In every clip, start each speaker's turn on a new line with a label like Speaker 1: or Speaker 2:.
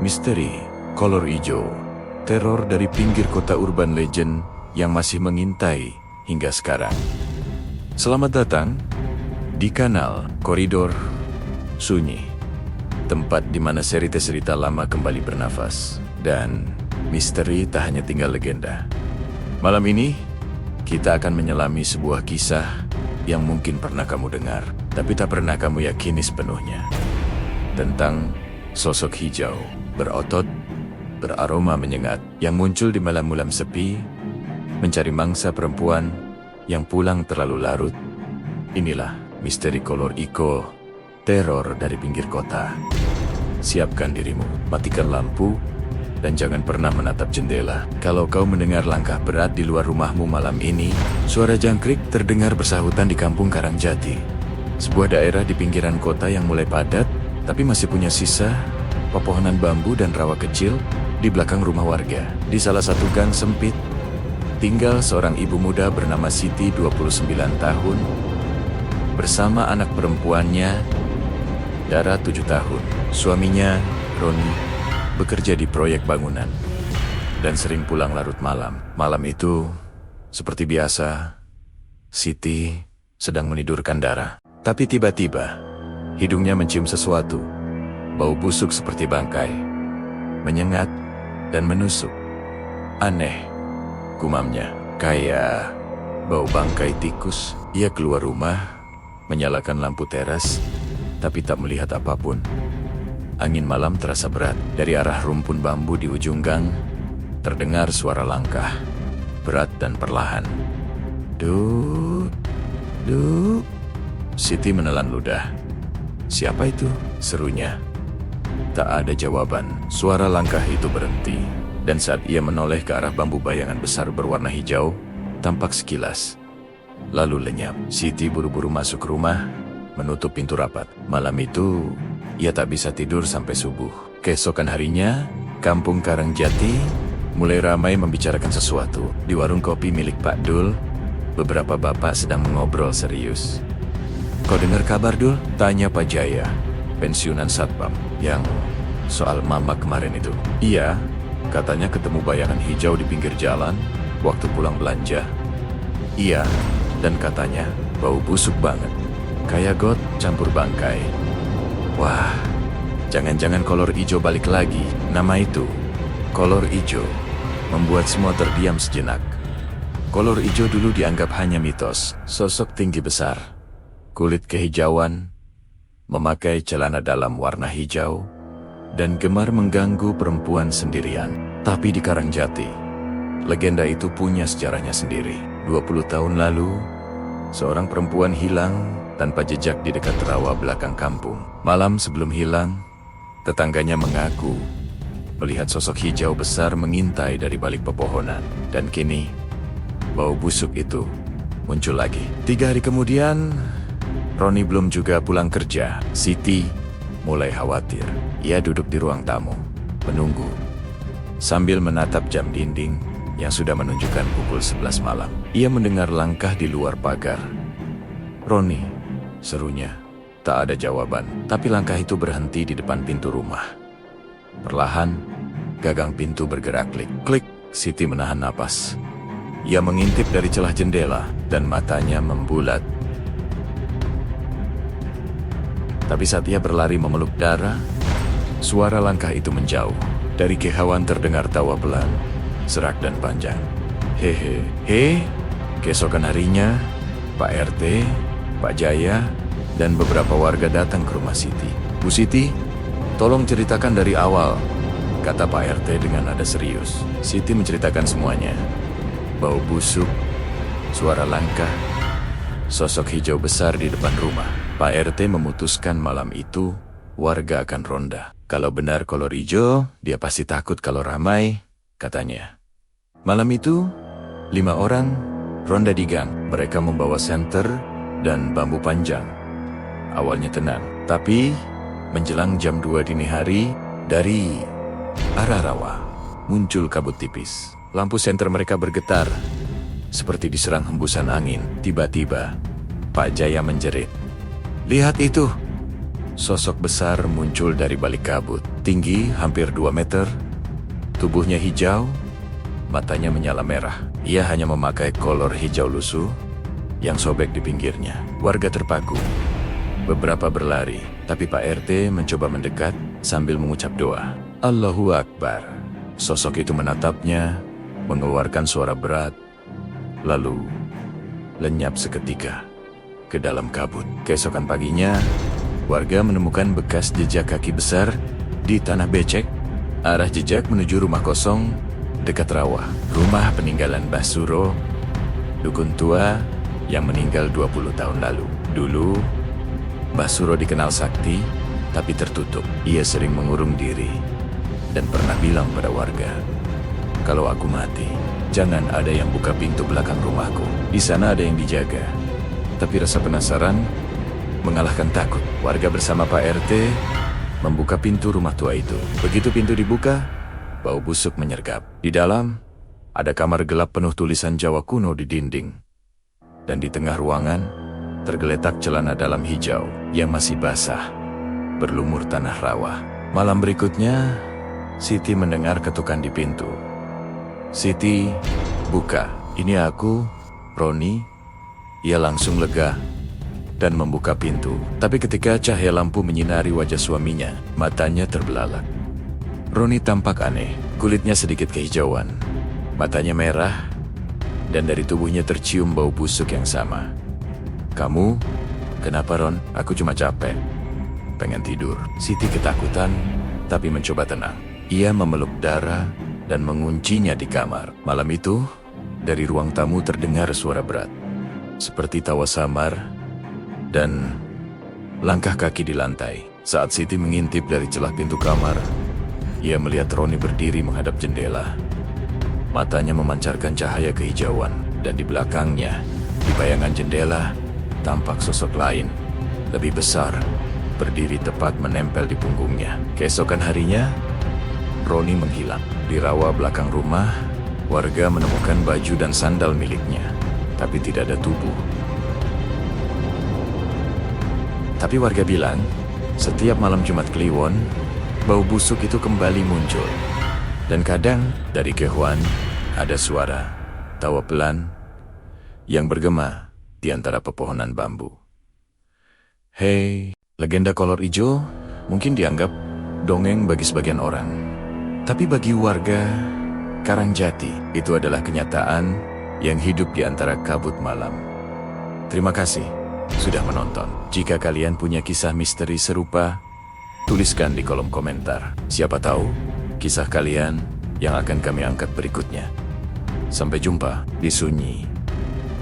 Speaker 1: Misteri kolor hijau, teror dari pinggir kota urban legend yang masih mengintai hingga sekarang. Selamat datang di kanal Koridor Sunyi, tempat di mana seri cerita lama kembali bernafas dan misteri tak hanya tinggal legenda. Malam ini kita akan menyelami sebuah kisah yang mungkin pernah kamu dengar, tapi tak pernah kamu yakini sepenuhnya. Tentang sosok hijau berotot, beraroma menyengat yang muncul di malam-malam sepi, mencari mangsa perempuan yang pulang terlalu larut. Inilah misteri kolor Iko, teror dari pinggir kota. Siapkan dirimu, matikan lampu, dan jangan pernah menatap jendela. Kalau kau mendengar langkah berat di luar rumahmu malam ini, suara jangkrik terdengar bersahutan di kampung Karangjati. Sebuah daerah di pinggiran kota yang mulai padat, tapi masih punya sisa pepohonan bambu dan rawa kecil di belakang rumah warga. Di salah satu gang sempit, tinggal seorang ibu muda bernama Siti, 29 tahun, bersama anak perempuannya, Dara, 7 tahun. Suaminya, Roni, bekerja di proyek bangunan dan sering pulang larut malam. Malam itu, seperti biasa, Siti sedang menidurkan Dara. Tapi tiba-tiba, hidungnya mencium sesuatu. Bau busuk seperti bangkai, menyengat dan menusuk. Aneh, gumamnya, kayak bau bangkai tikus. Ia keluar rumah, menyalakan lampu teras, tapi tak melihat apapun. Angin malam terasa berat. Dari arah rumpun bambu di ujung gang, terdengar suara langkah, berat dan perlahan. Duk, duk. Siti menelan ludah. Siapa itu? Serunya. Tak ada jawaban. Suara langkah itu berhenti, dan saat ia menoleh ke arah bambu, bayangan besar berwarna hijau tampak sekilas, lalu lenyap. Siti buru-buru masuk rumah, menutup pintu rapat. Malam itu, ia tak bisa tidur sampai subuh. Keesokan harinya, kampung Karangjati mulai ramai membicarakan sesuatu. Di warung kopi milik Pak Dul, beberapa bapak sedang mengobrol serius. Kau dengar kabar, Dul? Tanya Pak Jaya, pensiunan satpam, yang soal mama kemarin itu. Iya, katanya ketemu bayangan hijau di pinggir jalan waktu pulang belanja. Iya, dan katanya bau busuk banget, kayak got campur bangkai. Wah, jangan-jangan kolor hijau balik lagi. Nama itu, kolor hijau, membuat semua terdiam sejenak. Kolor hijau dulu dianggap hanya mitos. Sosok tinggi besar, kulit kehijauan, memakai celana dalam warna hijau, dan gemar mengganggu perempuan sendirian. Tapi di Karangjati, legenda itu punya sejarahnya sendiri. 20 tahun lalu, seorang perempuan hilang tanpa jejak di dekat rawa belakang kampung. Malam sebelum hilang, tetangganya mengaku melihat sosok hijau besar mengintai dari balik pepohonan. Dan kini, bau busuk itu muncul lagi. 3 hari kemudian, Roni belum juga pulang kerja. Siti mulai khawatir. Ia duduk di ruang tamu, menunggu, sambil menatap jam dinding yang sudah menunjukkan pukul 11 malam. Ia mendengar langkah di luar pagar. Roni, serunya. Tak ada jawaban, tapi langkah itu berhenti di depan pintu rumah. Perlahan, gagang pintu bergerak klik. Klik, Siti menahan napas. Ia mengintip dari celah jendela, dan matanya membulat. Tapi saat ia berlari memeluk Dara, suara langkah itu menjauh. Dari kehauan terdengar tawa pelan, serak dan panjang. Hehehe. Keesokan harinya, Pak RT, Pak Jaya, dan beberapa warga datang ke rumah Siti. Bu Siti, tolong ceritakan dari awal, kata Pak RT dengan nada serius. Siti menceritakan semuanya. Bau busuk, suara langkah, sosok hijau besar di depan rumah. Pak RT memutuskan malam itu warga akan ronda. Kalau benar kolor hijau, dia pasti takut kalau ramai, katanya. Malam itu, 5 orang ronda di gang. Mereka membawa senter dan bambu panjang. Awalnya tenang, tapi menjelang jam 2 dini hari, dari arah rawa muncul kabut tipis. Lampu senter mereka bergetar, seperti diserang hembusan angin. Tiba-tiba, Pak Jaya menjerit. Lihat itu, sosok besar muncul dari balik kabut. Tinggi hampir 2 meter, tubuhnya hijau, matanya menyala merah. Ia hanya memakai kolor hijau lusuh yang sobek di pinggirnya. Warga terpaku. Beberapa berlari, tapi Pak RT mencoba mendekat sambil mengucap doa. Allahu Akbar. Sosok itu menatapnya, mengeluarkan suara berat, lalu lenyap seketika ke dalam kabut. Keesokan paginya, warga menemukan bekas jejak kaki besar di tanah becek. Arah jejak menuju rumah kosong dekat rawa. Rumah peninggalan Mbah Suro, dukun tua yang meninggal 20 tahun lalu. Dulu, Mbah Suro dikenal sakti, tapi tertutup. Ia sering mengurung diri dan pernah bilang pada warga, "Kalau aku mati, jangan ada yang buka pintu belakang rumahku. Di sana ada yang dijaga." Tapi rasa penasaran mengalahkan takut. Warga bersama Pak RT membuka pintu rumah tua itu. Begitu pintu dibuka, bau busuk menyergap. Di dalam, ada kamar gelap penuh tulisan Jawa kuno di dinding. Dan di tengah ruangan, tergeletak celana dalam hijau yang masih basah, berlumur tanah rawa. Malam berikutnya, Siti mendengar ketukan di pintu. "Siti, buka. Ini aku, Roni." Ia langsung lega dan membuka pintu. Tapi ketika cahaya lampu menyinari wajah suaminya, matanya terbelalak. Roni tampak aneh, kulitnya sedikit kehijauan, matanya merah, dan dari tubuhnya tercium bau busuk yang sama. "Kamu? Kenapa, Ron?" "Aku cuma capek. Pengen tidur." Siti ketakutan, tapi mencoba tenang. Ia memeluk Dara dan menguncinya di kamar. Malam itu, dari ruang tamu terdengar suara berat, seperti tawa samar, dan langkah kaki di lantai. Saat Siti mengintip dari celah pintu kamar, ia melihat Roni berdiri menghadap jendela. Matanya memancarkan cahaya kehijauan, dan di belakangnya, di bayangan jendela, tampak sosok lain, lebih besar, berdiri tepat menempel di punggungnya. Keesokan harinya, Roni menghilang. Di rawa belakang rumah, warga menemukan baju dan sandal miliknya, tapi tidak ada tubuh. Tapi warga bilang, setiap malam Jumat Kliwon, bau busuk itu kembali muncul. Dan kadang, dari kejauhan, ada suara tawa pelan yang bergema di antara pepohonan bambu. Hei, legenda kolor ijo mungkin dianggap dongeng bagi sebagian orang. Tapi bagi warga Karangjati, itu adalah kenyataan yang hidup di antara kabut malam. Terima kasih sudah menonton. Jika kalian punya kisah misteri serupa, tuliskan di kolom komentar. Siapa tahu, kisah kalian yang akan kami angkat berikutnya. Sampai jumpa di sunyi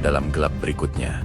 Speaker 1: dalam gelap berikutnya.